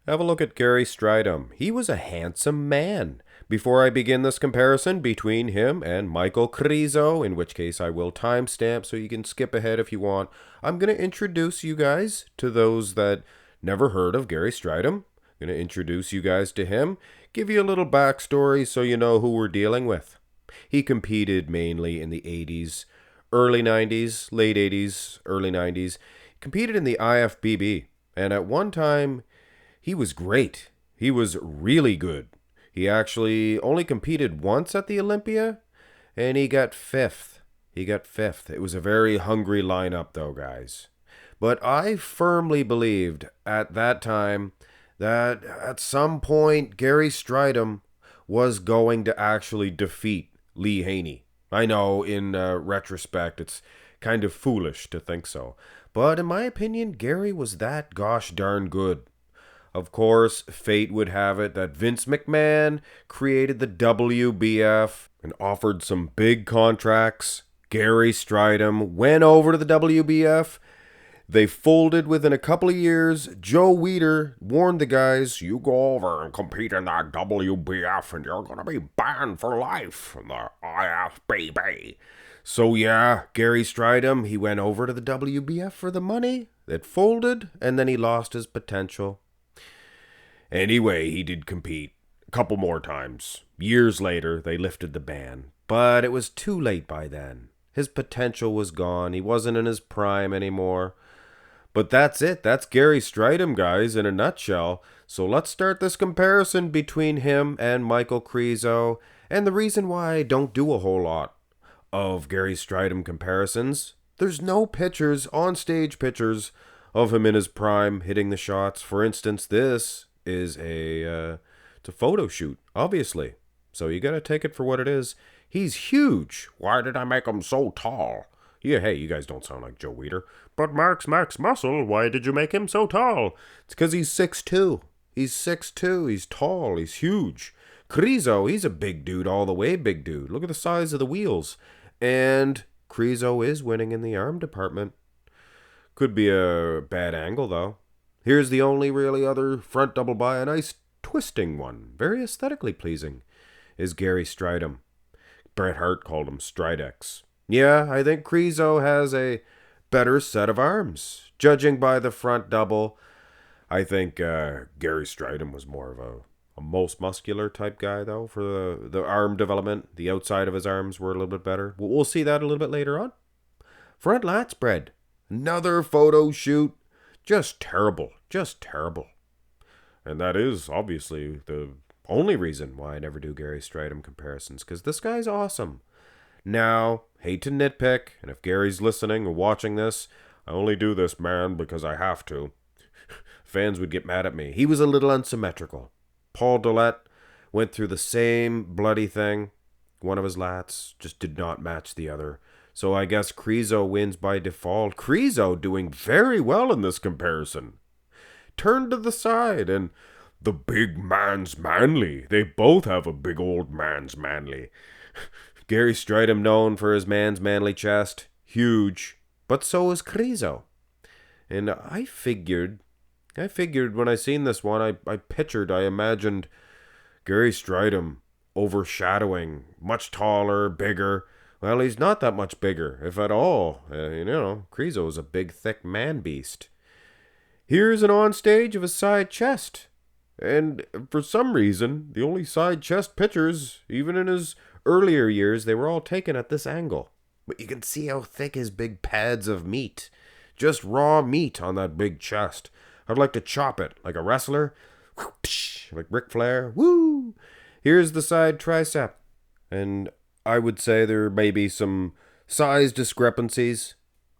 Have a look at Gary Strydom. He was a handsome man. Before I begin this comparison between him and Michal Krizo, in which case I will timestamp so you can skip ahead if you want, I'm going to introduce you guys to those that never heard of Gary Strydom. I'm going to introduce you guys to him, give you a little backstory so you know who we're dealing with. He competed mainly in the 80s, early 90s, late 80s, early 90s. Competed in the IFBB, and at one time he was great. He was really good. He actually only competed once at the Olympia, and he got fifth. He got fifth. It was a very hungry lineup, though, guys. But I firmly believed at that time that at some point Gary Strydom was going to actually defeat Lee Haney. I know in retrospect it's kind of foolish to think so. But in my opinion, Gary was that gosh darn good. Of course, fate would have it that Vince McMahon created the WBF and offered some big contracts. Gary Strydom went over to the WBF. They folded within a couple of years. Joe Weider warned the guys, you go over and compete in that WBF and you're going to be banned for life from the IFBB. So yeah, Gary Strydom, he went over to the WBF for the money. It folded, and then he lost his potential. Anyway, he did compete a couple more times. Years later, they lifted the ban. But it was too late by then. His potential was gone. He wasn't in his prime anymore. But that's it. That's Gary Strydom, guys, in a nutshell. So let's start this comparison between him and Michal Krizo. And the reason why I don't do a whole lot of Gary Strydom comparisons, there's no pictures, on-stage pictures, of him in his prime hitting the shots. For instance, this is it's a photo shoot, obviously. So you gotta take it for what it is. He's huge. Why did I make him so tall? Yeah, hey, you guys don't sound like Joe Weider. But Max Muscle, why did you make him so tall? It's because he's 6'2". He's 6'2". He's tall. He's huge. Krizo, he's a big dude, all the way big dude. Look at the size of the wheels. And Krizo is winning in the arm department. Could be a bad angle, though. Here's the only really other front double by, a nice twisting one, very aesthetically pleasing, is Gary Strydom. Bret Hart called him Stridex. Yeah, I think Krizo has a better set of arms. Judging by the front double, I think Gary Strydom was more of a most muscular type guy, though, for the arm development. The outside of his arms were a little bit better. We'll see that a little bit later on. Front lat spread. Another photo shoot. Just terrible. Just terrible. And that is obviously the only reason why I never do Gary Strydom comparisons, because this guy's awesome. Now, hate to nitpick, and if Gary's listening or watching this, I only do this, man, because I have to. Fans would get mad at me. He was a little unsymmetrical. Paul Dillette went through the same bloody thing. One of his lats just did not match the other. So I guess Krizo wins by default. Krizo doing very well in this comparison. Turn to the side, and the big man's manly. They both have a big old man's manly. Gary Strydom known for his man's manly chest. Huge. But so is Krizo. And I figured when I seen this one, I imagined Gary Strydom overshadowing, much taller, bigger. Well, he's not that much bigger, if at all. Krizo is a big, thick man beast. Here's an on-stage of his side chest. And for some reason, the only side chest pictures, even in his earlier years, they were all taken at this angle. But you can see how thick his big pads of meat. Just raw meat on that big chest. I'd like to chop it like a wrestler. Like Ric Flair. Woo! Here's the side tricep. And I would say there may be some size discrepancies.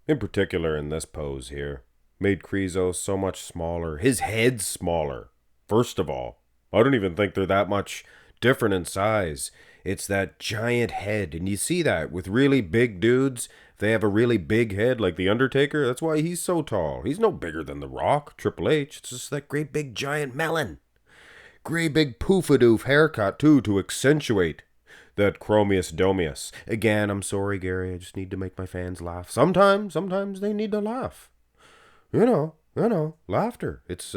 In particular in this pose here. Made Krizo so much smaller. His head's smaller. First of all, I don't even think they're that much different in size. It's that giant head. And you see that with really big dudes. If they have a really big head like The Undertaker, that's why he's so tall. He's no bigger than The Rock, Triple H. It's just that great big giant melon. Great big poofadoof haircut, too, to accentuate that chromius domius. Again, I'm sorry, Gary. I just need to make my fans laugh. Sometimes they need to laugh. You know, laughter. It's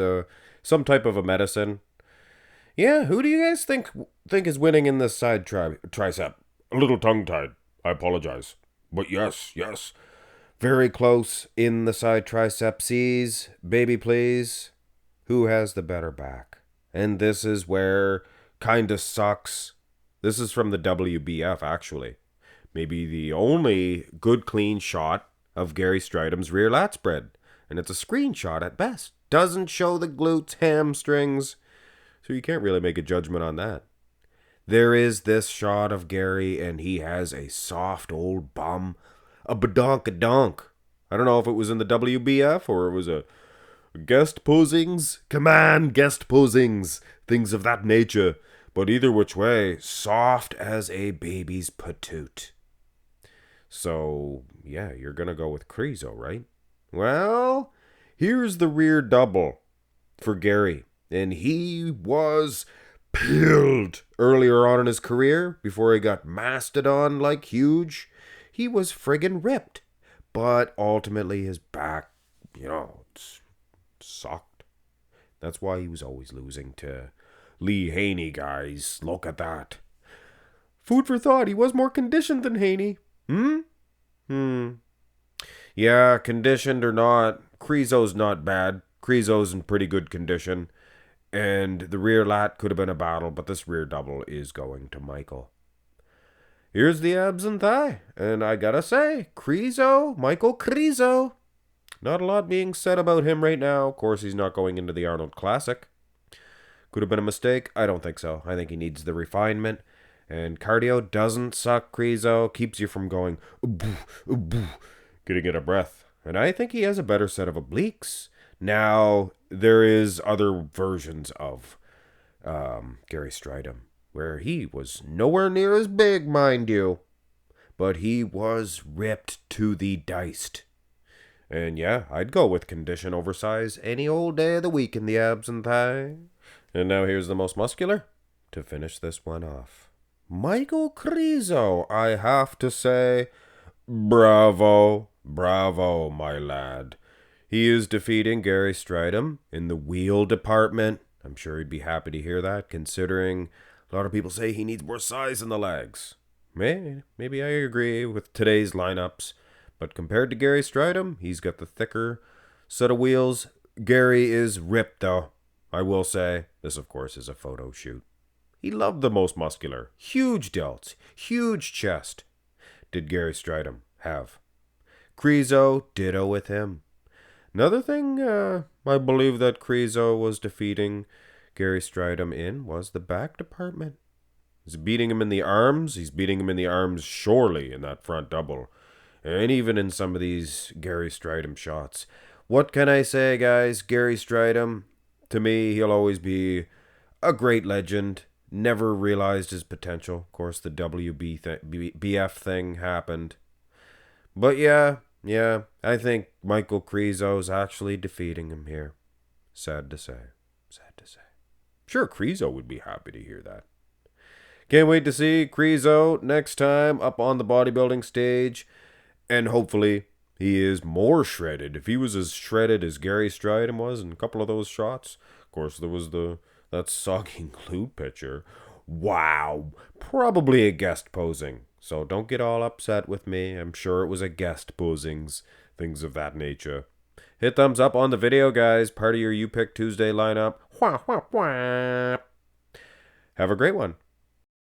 some type of a medicine. Yeah, who do you guys think is winning in this side tricep? A little tongue-tied. I apologize. But yes, yes. Very close in the side tricepses. Baby, please. Who has the better back? And this is where kinda sucks. This is from the WBF, actually. Maybe the only good clean shot of Gary Strydom's rear lat spread. And it's a screenshot at best. Doesn't show the glutes, hamstrings. So you can't really make a judgment on that. There is this shot of Gary, and he has a soft old bum. A badonkadonk. I don't know if it was in the WBF or it was a guest posings. Come on, guest posings. Things of that nature. But either which way, soft as a baby's patoot. So, yeah, you're going to go with Krizo, right? Well, here's the rear double for Gary. And he was pilled earlier on in his career before he got mastodon like huge. He was friggin' ripped. But ultimately his back, sucked. That's why he was always losing to Lee Haney, guys. Look at that. Food for thought. He was more conditioned than Haney. Yeah, conditioned or not, Krizo's not bad. Krizo's in pretty good condition. And the rear lat could have been a battle, but this rear double is going to Michael. Here's the abs and thigh. And I gotta say, Michal Krizo. Not a lot being said about him right now. Of course, he's not going into the Arnold Classic. Could have been a mistake. I don't think so. I think he needs the refinement. And cardio doesn't suck, Krizo. Keeps you from going, getting in a breath. And I think he has a better set of obliques. Now, there is other versions of Gary Strydom, where he was nowhere near as big, mind you. But he was ripped to the diced. And yeah, I'd go with condition over size any old day of the week in the abs and thigh. And now here's the most muscular to finish this one off. Michal Krizo, I have to say, bravo, bravo, my lad. He is defeating Gary Strydom in the wheel department. I'm sure he'd be happy to hear that, considering a lot of people say he needs more size in the legs. Maybe I agree with today's lineups. But compared to Gary Strydom, he's got the thicker set of wheels. Gary is ripped, though. I will say, this of course is a photo shoot. He loved the most muscular. Huge delts. Huge chest. Did Gary Strydom have. Krizo, ditto with him. Another thing I believe that Krizo was defeating Gary Strydom in was the back department. He's beating him in the arms. He's beating him in the arms surely in that front double. And even in some of these Gary Strydom shots. What can I say, guys? Gary Strydom, to me, he'll always be a great legend. Never realized his potential. Of course, the WBF thing happened. But yeah, I think Michal Krizo's actually defeating him here. Sad to say. Sure, Krizo would be happy to hear that. Can't wait to see Krizo next time up on the bodybuilding stage. And hopefully he is more shredded. If he was as shredded as Gary Strydom was in a couple of those shots. Of course, there was that soggy glute picture. Wow. Probably a guest posing. So don't get all upset with me. I'm sure it was a guest posings. Things of that nature. Hit thumbs up on the video, guys. Part of your You Pick Tuesday lineup. Have a great one.